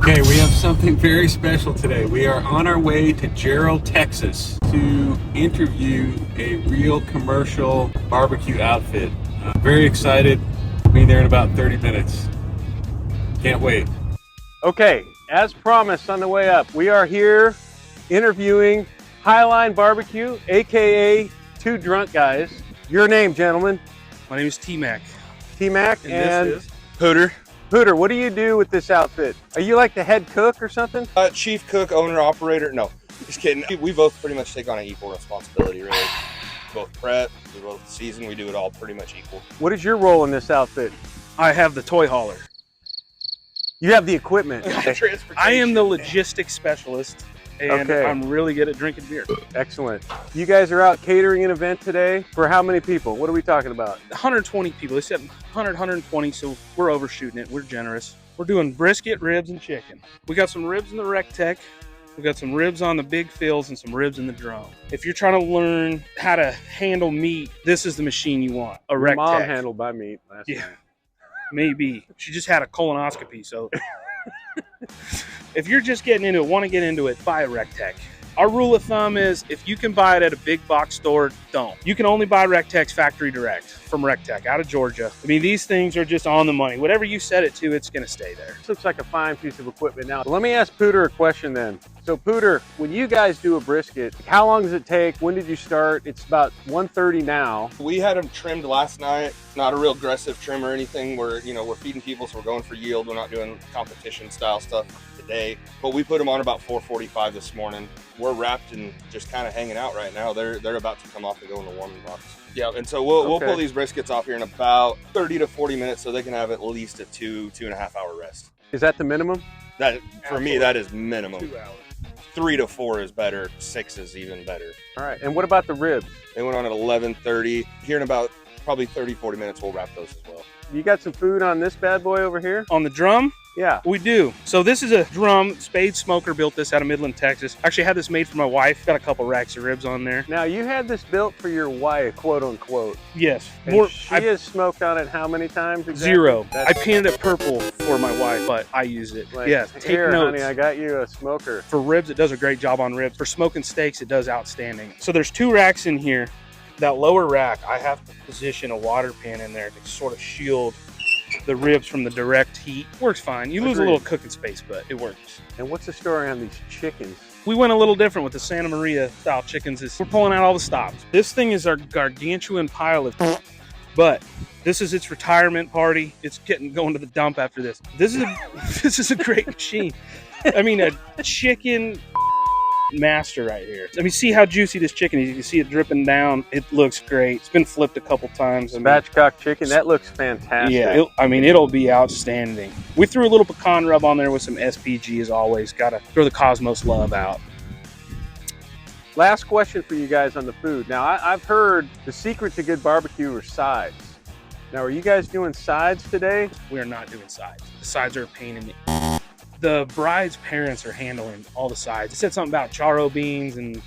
Okay, we have something very special today. We are on our way to Jarrell, Texas to interview a real commercial barbecue outfit. Very excited. Be there in about 30 minutes. Can't wait. Okay, as promised on the way up, we are here interviewing High Line BBQ, aka Two Drunk Guys. Your name, gentlemen? My name is T-Mac. T-Mac And this is Pooter. Pooter. What do you do with this outfit? Are you like the head cook or something? Chief cook, owner, operator. No, just kidding. We both pretty much take on an equal responsibility, really. Both prep, we both season, we do it all pretty much equal. What is your role in this outfit? I have the toy hauler. You have the equipment. I am the logistics specialist, and Okay. I'm really good at drinking beer. Excellent. You guys are out catering an event today for how many people? What are we talking about? 120 people. They said 100, 120, so we're overshooting it. We're generous. We're doing brisket, ribs, and chicken. We got some ribs in the Rectech. We got some ribs on the big fills and some ribs in the drum. If you're trying to learn how to handle meat, this is the machine you want. A Your mom Rectech. handled my meat last Yeah. night. Maybe. She just had a colonoscopy, so if you're just getting into it, want to get into it, buy a Rectech. Our rule of thumb is if you can buy it at a big box store, don't. You can only buy Rectechs factory direct from Rectech out of Georgia. I mean, these things are just on the money. Whatever you set it to, it's going to stay there. This looks like a fine piece of equipment. Now, let me ask Pooter a question then. So Pooter, when you guys do a brisket, how long does it take? When did you start? It's about 1:30 now. We had them trimmed last night. Not a real aggressive trim or anything. We're feeding people, so we're going for yield. We're not doing competition style stuff today. But we put them on about 4:45 this morning. We're wrapped and just kind of hanging out right now. They're about to come off and go in the warming box. Yeah, and so we'll pull these briskets off here in about 30 to 40 minutes, so they can have at least a 2.5 hour rest. Is that the minimum? That for me, that is minimum. 2 hours. 3 to 4 is better. 6 is even better. All right. And what about the ribs? They went on at 11:30. Here in about probably 30, 40 minutes, we'll wrap those as well. You got some food on this bad boy over here? On the drum, Yeah. we do. So this is a drum. Spade Smoker built this out of Midland, Texas. Actually had this made for my wife. Got a couple racks of ribs on there. Now, you had this built for your wife, quote unquote. Yes. And she has smoked on it how many times exactly? 0. That's I painted it purple for my wife, but I use it. like, Yeah, take here, notes. honey, I got you a smoker. For ribs, it does a great job on ribs. For smoking steaks, it does outstanding. So there's 2 racks in here. That lower rack, I have to position a water pan in there to sort of shield the ribs from the direct heat. Works fine. You lose a Agreed. little cooking space, but it works. And what's the story on these chickens? We went a little different with the Santa Maria style chickens. We're pulling out all the stops. This thing is our gargantuan pile of, but this is its retirement party. It's going to the dump after this. This is a great machine. I mean, a chicken master right here. I mean, see how juicy this chicken is. You can see it dripping down. It looks great. It's been flipped a couple times. I mean, Spatchcock chicken, that looks fantastic. yeah, it'll be outstanding. We threw a little pecan rub on there with some SPG as always. Gotta throw the Cosmos love out. Last question for you guys on the food. Now, I've heard the secret to good barbecue are sides. Now, are you guys doing sides today? We are not doing sides. The sides are a pain in the... The bride's parents are handling all the sides. It said something about charro beans and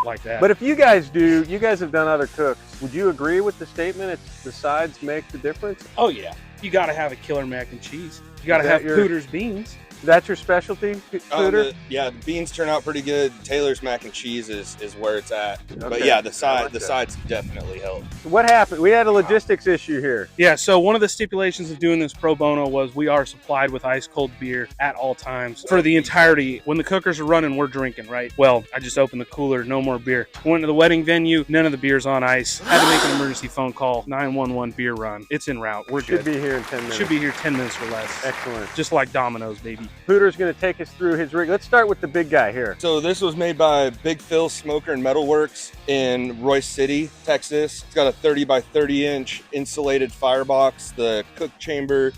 like that. But if you guys do, you guys have done other cooks. Would you agree with the statement? It's the sides make the difference? oh yeah, you gotta have a killer mac and cheese. You gotta Is that have your- Pooter's beans. That's your specialty, Pooter? The beans turn out pretty good. Taylor's mac and cheese is where it's at. But Okay. yeah, I like that. sides definitely help. What happened? We had a logistics issue here. Yeah, so one of the stipulations of doing this pro bono was we are supplied with ice cold beer at all times for the entirety. When the cookers are running, we're drinking, right? Well, I just opened the cooler, no more beer. Went to the wedding venue, none of the beer's on ice. Had to make an emergency phone call, 911 beer run. It's en route, we're Should good. be here in 10 minutes. Should be here 10 minutes or less. Excellent. Just like Domino's, baby. Pooter's going to take us through his rig. Let's start with the big guy here. So this was made by Big Phil Smoker and Metalworks in Royce City, Texas. It's got a 30 by 30 inch insulated firebox. The cook chamber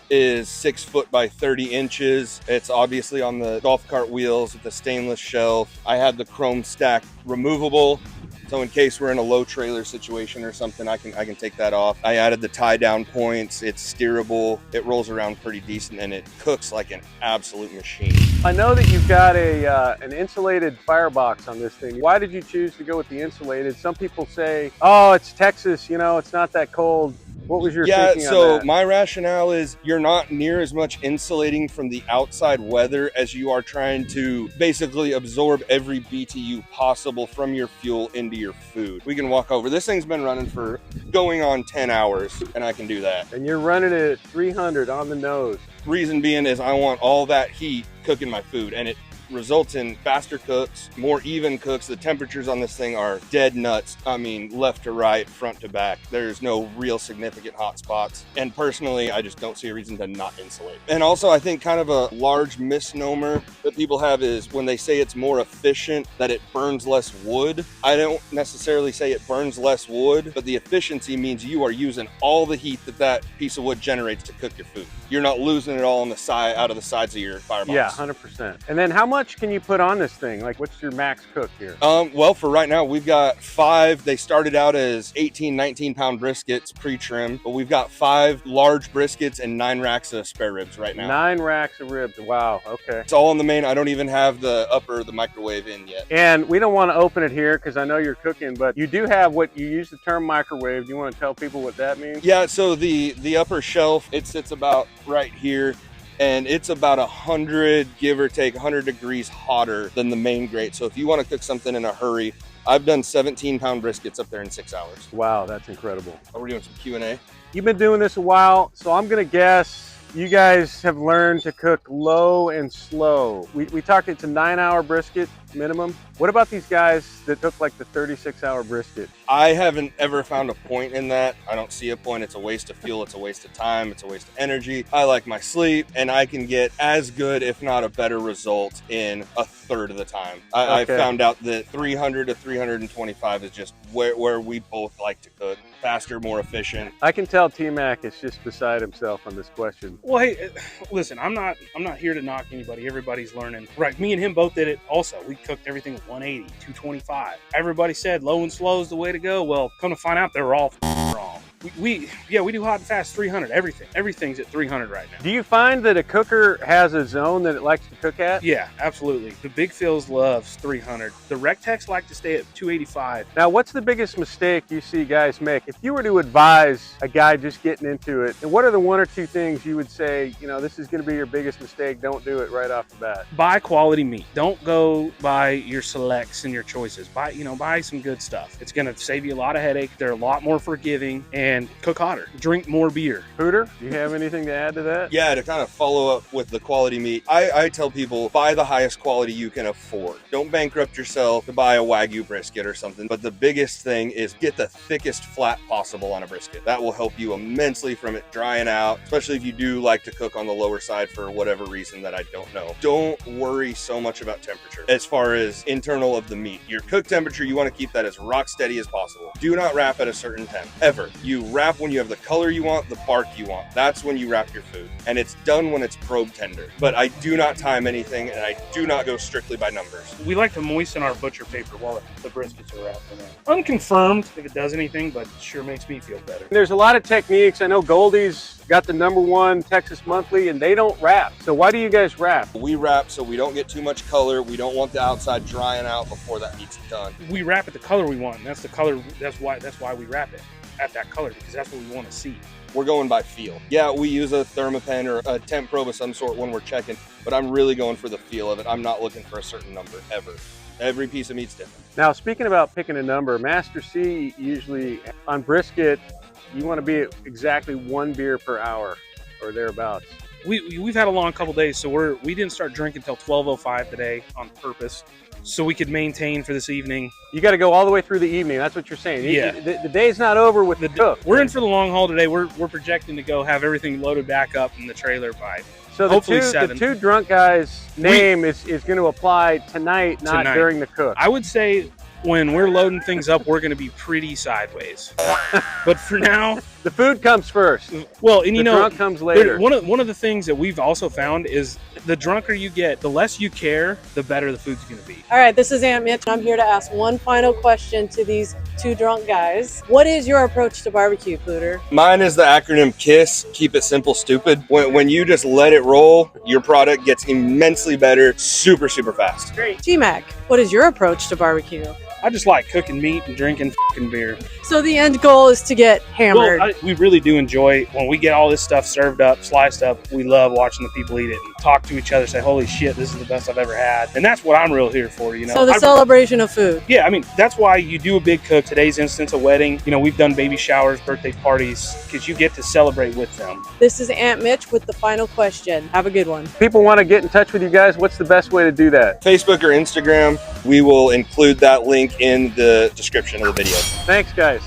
is 6 foot by 30 inches. It's obviously on the golf cart wheels with the stainless shelf. I had the chrome stack removable. So in case we're in a low trailer situation or something, I can take that off. I added the tie down points. It's steerable. It rolls around pretty decent and it cooks like an absolute machine. I know that you've got an insulated firebox on this thing. Why did you choose to go with the insulated? Some people say, oh, it's Texas, you know, it's not that cold. What was your Yeah, thinking so on that? my rationale is you're not near as much insulating from the outside weather as you are trying to basically absorb every BTU possible from your fuel into your food. We can walk over. This thing's been running for going on 10 hours, and I can do that. And you're running it at 300 on the nose. Reason being is I want all that heat cooking my food, and it results in faster cooks, more even cooks. The temperatures on this thing are dead nuts. I mean, left to right, front to back. There's no real significant hot spots. And personally, I just don't see a reason to not insulate. And also, I think kind of a large misnomer that people have is when they say it's more efficient, that it burns less wood. I don't necessarily say it burns less wood, but the efficiency means you are using all the heat that that piece of wood generates to cook your food. You're not losing it all on the side, out of the sides of your firebox. Yeah, 100%. And then how much can you put on this thing? Like, what's your max cook here? Well, for right now, we've got 5. They started out as 18, 19-pound briskets pre-trim, but we've got 5 large briskets and 9 racks of spare ribs right now. 9 racks of ribs. Wow, okay. It's all in the main. I don't even have the microwave in yet. And we don't want to open it here because I know you're cooking, but you do have what you use the term microwave. Do you want to tell people what that means? Yeah, so the upper shelf, it sits about right here, and it's about 100, give or take 100 degrees hotter than the main grate. So if you want to cook something in a hurry, I've done 17-pound briskets up there in 6 hours. Wow, that's incredible. Oh, we're doing some Q&A. You've been doing this a while, so I'm going to guess you guys have learned to cook low and slow. We talked it's a 9-hour brisket minimum. What about these guys that took like the 36-hour brisket? I haven't ever found a point in that. I don't see a point. It's a waste of fuel. It's a waste of time. It's a waste of energy. I like my sleep, and I can get as good, if not a better result in a third of the time. I found out that 300 to 325 is just where we both like to cook. Faster, more efficient. I can tell T-Mac is just beside himself on this question. Well, hey, listen, I'm not here to knock anybody. Everybody's learning. Right, me and him both did it also. We cooked everything at 180, 225. Everybody said low and slow is the way to go. Well, come to find out, they were all wrong. We do hot and fast 300. Everything's at 300 right now. Do you find that a cooker has a zone that it likes to cook at? Yeah, absolutely. The Big Phil's loves 300. The Rectex like to stay at 285. Now, what's the biggest mistake you see guys make? If you were to advise a guy just getting into it, and what are the 1 or 2 things you would say, you know, this is going to be your biggest mistake, don't do it right off the bat? Buy quality meat. Don't go buy your selects and your choices. Buy some good stuff. It's going to save you a lot of headache. They're a lot more forgiving, and cook hotter. Drink more beer. Pooter, do you have anything to add to that? Yeah, to kind of follow up with the quality meat, I tell people, buy the highest quality you can afford. Don't bankrupt yourself to buy a Wagyu brisket or something. But the biggest thing is get the thickest flat possible on a brisket. That will help you immensely from it drying out, especially if you do like to cook on the lower side for whatever reason that I don't know. Don't worry so much about temperature as far as internal of the meat. Your cook temperature, you want to keep that as rock steady as possible. Do not wrap at a certain temp, ever. You wrap when you have the color you want, the bark you want. That's when you wrap your food. And it's done when it's probe tender. But I do not time anything, and I do not go strictly by numbers. We like to moisten our butcher paper while the briskets are wrapped in it. Unconfirmed if it does anything, but it sure makes me feel better. There's a lot of techniques. I know Goldie's got the #1 Texas Monthly, and they don't wrap. So why do you guys wrap? We wrap so we don't get too much color. We don't want the outside drying out before that meat's done. We wrap it the color we want. And that's the color. That's why we wrap it at that color, because that's what we want to see. We're going by feel. Yeah, we use a thermopen or a temp probe of some sort when we're checking, but I'm really going for the feel of it. I'm not looking for a certain number, ever. Every piece of meat's different. Now, speaking about picking a number, Master C usually on brisket, you want to be at exactly 1 beer per hour or thereabouts. We've had a long couple days, so we didn't start drinking until 12:05 today on purpose, so we could maintain for this evening. You got to go all the way through the evening. That's what you're saying. Yeah. The day's not over with the cook. We're in for the long haul today. We're projecting to go have everything loaded back up in the trailer by so hopefully the 7. two drunk guys' name is going to apply tonight, not during the cook. I would say when we're loading things up, we're going to be pretty sideways. But for now, the food comes first. Well, and the drunk comes later. One of the things that we've also found is the drunker you get, the less you care, the better the food's going to be. All right, this is Aunt Mitch. I'm here to ask one final question to these 2 drunk guys. What is your approach to barbecue, Pooter? Mine is the acronym KISS, keep it simple, stupid. When you just let it roll, your product gets immensely better, super, super fast. Great. G-Mac, what is your approach to barbecue? I just like cooking meat and drinking fucking beer. So the end goal is to get hammered. Well, we really do enjoy when we get all this stuff served up, sliced up. We love watching the people eat it and talk to each other, say, holy shit, this is the best I've ever had. And that's what I'm real here for, you know. So the celebration of food. Yeah, I mean, that's why you do a big cook. Today's instance, a wedding. You know, we've done baby showers, birthday parties, because you get to celebrate with them. This is Aunt Mitch with the final question. Have a good one. People want to get in touch with you guys. What's the best way to do that? Facebook or Instagram. We will include that link in the description of the video. Thanks, guys.